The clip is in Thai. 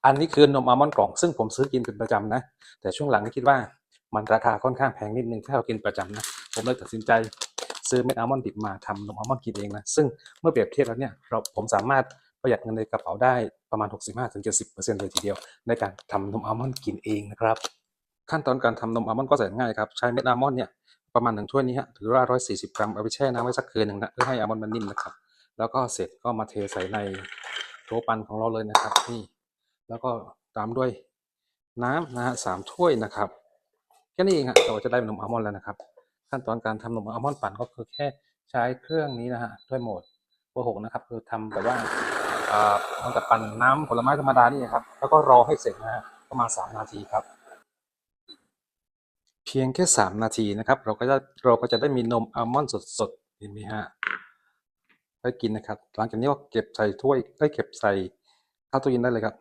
อันนี้คือนมอัลมอนด์กล่องซึ่งผมซื้อกินเป็นประจำนะแต่ช่วงหลังก็คิดว่ามันราคาค่อนข้างแพงนิดนึงถ้าเรากินประจำนะผมเลยตัดสินใจซื้อเม็ดอัลมอนด์ดิบมาทำนมอัลมอนด์กินเองนะซึ่งเมื่อเปรียบเทียบแล้วเนี่ยผมสามารถประหยัดเงินในกระเป๋าได้ประมาณ 65-70% เลยทีเดียวในการทำนมอัลมอนด์กินเองนะครับขั้นตอนการทำนมอัลมอนด์ก็แสนง่ายครับใช้เม็ดอัลมอนด์เนี่ยประมาณ1 ถ้วยนี้ฮะถือว่า140 กรัมเอาไปแช่น้ำไว้สักคืนหนึ่งนะเพื่อให้อัลมอนด์มันนิ่มนะครับแล้วก็เสร็จก็มาเทใส่ในโถปั่นของเราเลยนะครับนี่แล้วก็ตามด้วยน้ำนะฮะ3 ถ้วยนะครับแค่นี้เองฮะเราจะได้นมอัลมอนด์แล้วนะครับขั้นตอนการทำนมอัลมอนด์ปั่นก็คือแค่ใช้เครื่องนี้นะฮะด้วยโหมดเบอร์ 6นะครับคือทำแบบว่ามันจะปั่นน้ำผลไม้ธรรมดานี่ครับแล้วก็รอให้เสร็จนะฮะประมาณ3 นาทีครับเพียงแค่3 นาทีนะครับเราก็จะได้มีนมอัลมอนด์สดๆเห็นไหมฮะไว้กินนะครับหลังจากนี้ก็เก็บใส่ถ้วยได้เก็บใส่เข้าตู้เย็นได้เลยครับ